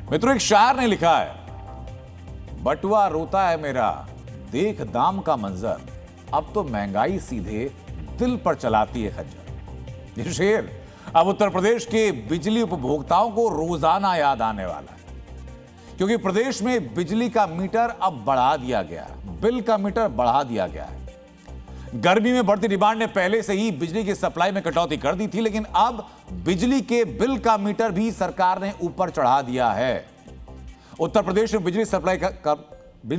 मित्रों, एक शायर ने लिखा है, बटुआ रोता है मेरा देख दाम का मंजर, अब तो महंगाई सीधे दिल पर चलाती है खंजर। ये शेर अब उत्तर प्रदेश के बिजली उपभोक्ताओं को रोजाना याद आने वाला है, क्योंकि प्रदेश में बिजली का मीटर अब बढ़ा दिया गया है, बिल का मीटर बढ़ा दिया गया है। गर्मी में बढ़ती डिमांड ने पहले से ही बिजली की सप्लाई में कटौती कर दी थी, लेकिन अब बिजली के बिल का मीटर भी सरकार ने ऊपर चढ़ा दिया है। उत्तर प्रदेश में बिजली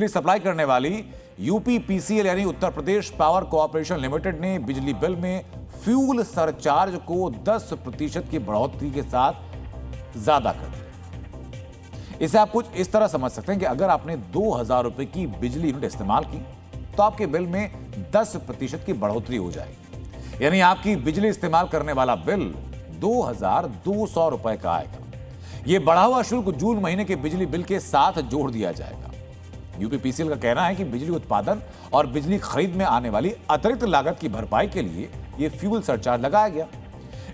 सप्लाई करने वाली यूपीपीसीएल यानी Uttar Pradesh power corporation limited ने बिजली बिल में फ्यूल सरचार्ज को 10% की बढ़ोतरी के साथ ज्यादा कर दिया। इसे आप कुछ इस तरह समझ सकते हैं कि अगर आपने 2000 रुपए की बिजली यूनिट इस्तेमाल की तो आपके बिल में 10% की बढ़ोतरी हो जाएगी, यानी आपकी बिजली इस्तेमाल करने वाला बिल 2200 रुपए का आएगा। यह बढ़ा हुआ शुल्क जून महीने के बिजली बिल के साथ जोड़ दिया जाएगा। यूपीपीसीएल का कहना है कि बिजली उत्पादन और बिजली खरीद में आने वाली अतिरिक्त लागत की भरपाई के लिए यह फ्यूल सरचार्ज लगाया गया।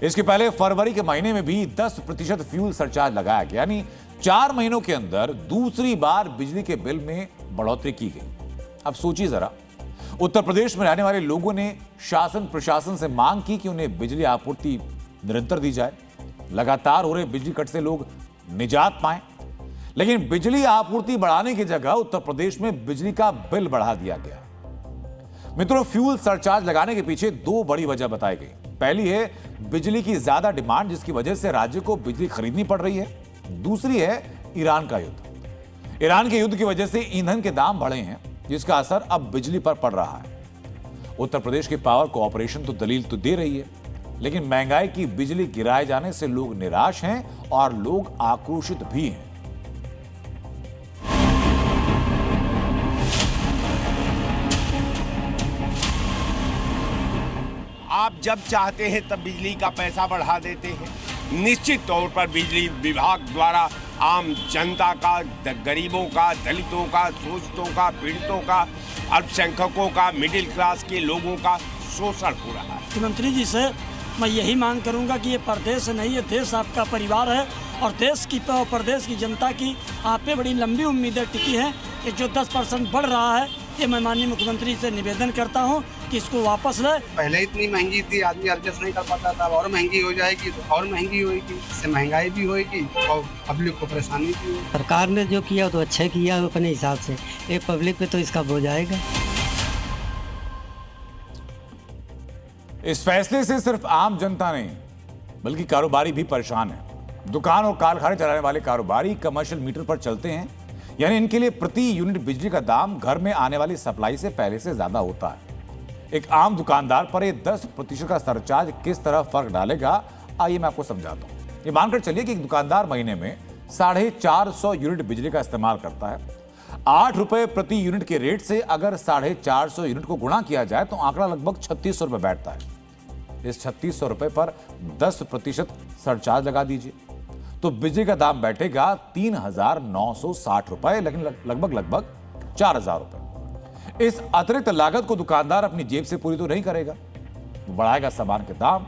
इसके पहले फरवरी के महीने में भी 10% फ्यूल सरचार्ज लगाया गया, यानी 4 महीनों के अंदर दूसरी बार बिजली के बिल में बढ़ोतरी की गई। अब सोचिए जरा, उत्तर प्रदेश में रहने वाले लोगों ने शासन प्रशासन से मांग की कि उन्हें बिजली आपूर्ति निरंतर दी जाए, लगातार हो रहे बिजली कट से लोग निजात पाएं, लेकिन बिजली आपूर्ति बढ़ाने की जगह उत्तर प्रदेश में बिजली का बिल बढ़ा दिया गया। मित्रों, फ्यूल सरचार्ज लगाने के पीछे 2 बड़ी वजह बताई गई। पहली है बिजली की ज्यादा डिमांड, जिसकी वजह से राज्य को बिजली खरीदनी पड़ रही है। दूसरी है ईरान का युद्ध। ईरान के युद्ध की वजह से ईंधन के दाम बढ़े हैं, जिसका असर अब बिजली पर पड़ रहा है। उत्तर प्रदेश की पावर कॉर्पोरेशन तो दलील तो दे रही है, लेकिन महंगाई की बिजली गिराए जाने से लोग निराश हैं और लोग आक्रोशित भी हैं। आप जब चाहते हैं तब बिजली का पैसा बढ़ा देते हैं। निश्चित तौर पर बिजली विभाग द्वारा आम जनता का, गरीबों का, दलितों का, शोषितों का, पीड़ितों का, अल्पसंख्यकों का, मिडिल क्लास के लोगों का शोषण हो रहा है। मुख्यमंत्री जी से मैं यही मांग करूंगा कि ये प्रदेश नहीं, ये देश आपका परिवार है और देश की प्रदेश की जनता की आप पे बड़ी लंबी उम्मीदें टिकी हैं कि जो 10% बढ़ रहा है, ये मैं माननीय मुख्यमंत्री से निवेदन करता हूं कि इसको वापस ले। पहले इतनी महंगी थी, आदमी एडजस्ट नहीं कर पाता था, और महंगी हो जाएगी तो और महंगी होगी, इससे महंगाई भी होगी और पब्लिक को परेशानी भी होगी। सरकार ने जो किया तो अच्छा किया अपने हिसाब से, ये पब्लिक पे तो इसका बोझ आएगा। इस फैसले से सिर्फ आम जनता नहीं बल्कि कारोबारी भी परेशान है। दुकान और कारखाने चलाने वाले कारोबारी कमर्शियल मीटर पर चलते हैं, यानी इनके लिए प्रति यूनिट बिजली का दाम घर में आने वाली सप्लाई से पहले से ज्यादा होता है। एक आम दुकानदार पर यह 10% का सरचार्ज किस तरह फर्क डालेगा, आइए मैं आपको समझाता हूं। ये मानकर चलिए कि एक दुकानदार महीने में 450 यूनिट बिजली का इस्तेमाल करता है। 8 रुपए प्रति यूनिट के रेट से अगर 450 यूनिट को गुणा किया जाए तो आंकड़ा लगभग 3600 रुपए बैठता है। इस 3600 रुपए पर 10% सरचार्ज लगा दीजिए तो बिजली का दाम बैठेगा 3960 रुपए, लेकिन लगभग 4000 रुपए। इस अतिरिक्त लागत को दुकानदार अपनी जेब से पूरी तो नहीं करेगा, वो बढ़ाएगा सामान के दाम,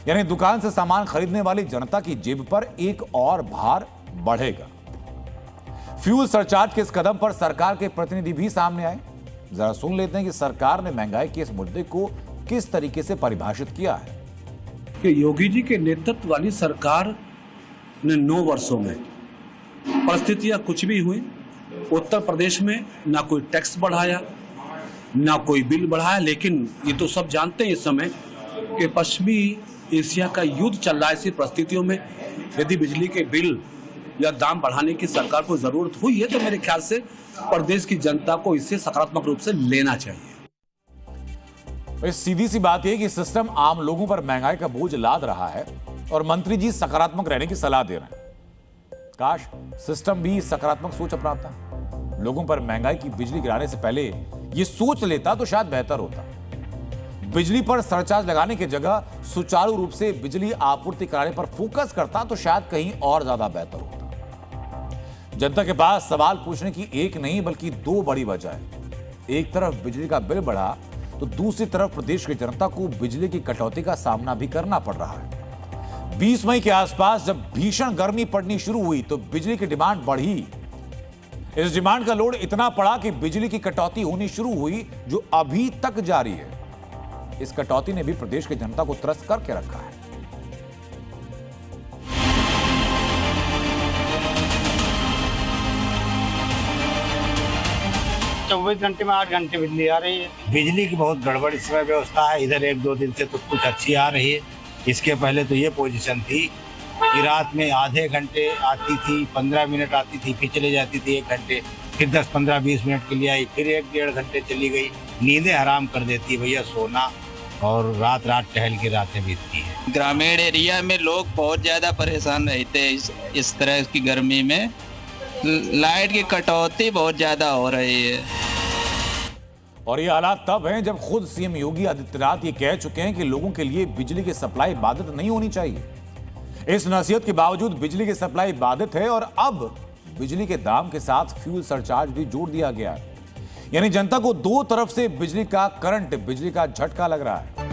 यानी दुकान से सामान खरीदने वाली जनता की जेब पर एक और भार बढ़ेगा। फ्यूल सरचार्ज के इस कदम पर सरकार के प्रतिनिधि भी सामने आए। जरा सुन लेते हैं कि सरकार ने महंगाई के इस मुद्दे को किस तरीके से परिभाषित किया है। कि योगी जी के नेतृत्व वाली सरकार ने 9 वर्षों में परिस्थितियां कुछ भी हुई, उत्तर प्रदेश में ना कोई टैक्स बढ़ाया ना कोई बिल बढ़ाया, लेकिन ये तो सब जानते हैं इस समय कि पश्चिमी एशिया का युद्ध चल रहा है। ऐसी परिस्थितियों में यदि बिजली के बिल या दाम बढ़ाने की सरकार को जरूरत हुई है तो मेरे ख्याल से प्रदेश की जनता को इससे सकारात्मक रूप से लेना चाहिए। सीधी सी बात यह कि सिस्टम आम लोगों पर महंगाई का बोझ लाद रहा है और मंत्री जी सकारात्मक रहने की सलाह दे रहे हैं। काश सिस्टम भी सकारात्मक सोच अपनाता, लोगों पर महंगाई की बिजली गिराने से पहले यह सोच लेता तो शायद बेहतर होता। बिजली पर सरचार्ज लगाने की जगह सुचारू रूप से बिजली आपूर्ति कराने पर फोकस करता तो शायद कहीं और ज्यादा बेहतर होता। जनता के पास सवाल पूछने की एक नहीं बल्कि 2 बड़ी वजह है। एक तरफ बिजली का बिल बढ़ा तो दूसरी तरफ प्रदेश की जनता को बिजली की कटौती का सामना भी करना पड़ रहा है। 20 मई के आसपास जब भीषण गर्मी पड़नी शुरू हुई तो बिजली की डिमांड बढ़ी। इस डिमांड का लोड इतना पड़ा कि बिजली की कटौती होनी शुरू हुई, जो अभी तक जारी है। इस कटौती ने भी प्रदेश की जनता को त्रस्त करके रखा है। 24 घंटे में 8 घंटे बिजली आ रही है। बिजली की बहुत गड़बड़ इस समय व्यवस्था है। इधर 1-2 दिन से तो कुछ अच्छी आ रही है। इसके पहले तो ये पोजीशन थी कि रात में आधे घंटे आती थी, 15 मिनट आती थी, फिर चले जाती थी 1 घंटे, फिर 10-15-20 मिनट के लिए आई, फिर 1-1.5 घंटे चली गई। नींदें हराम कर देती है भैया, सोना और रात टहल के रातें बीतती है। ग्रामीण एरिया में लोग बहुत ज़्यादा परेशान रहते हैं इस तरह की गर्मी में। लाइट की कटौती बहुत ज़्यादा हो रही है। और ये हालात तब हैं जब खुद सीएम योगी आदित्यनाथ ये कह चुके हैं कि लोगों के लिए बिजली की सप्लाई बाधित नहीं होनी चाहिए। इस नसीहत के बावजूद बिजली की सप्लाई बाधित है और अब बिजली के दाम के साथ फ्यूल सरचार्ज भी जोड़ दिया गया है। यानी जनता को दो तरफ से बिजली का करंट, बिजली का झटका लग रहा है।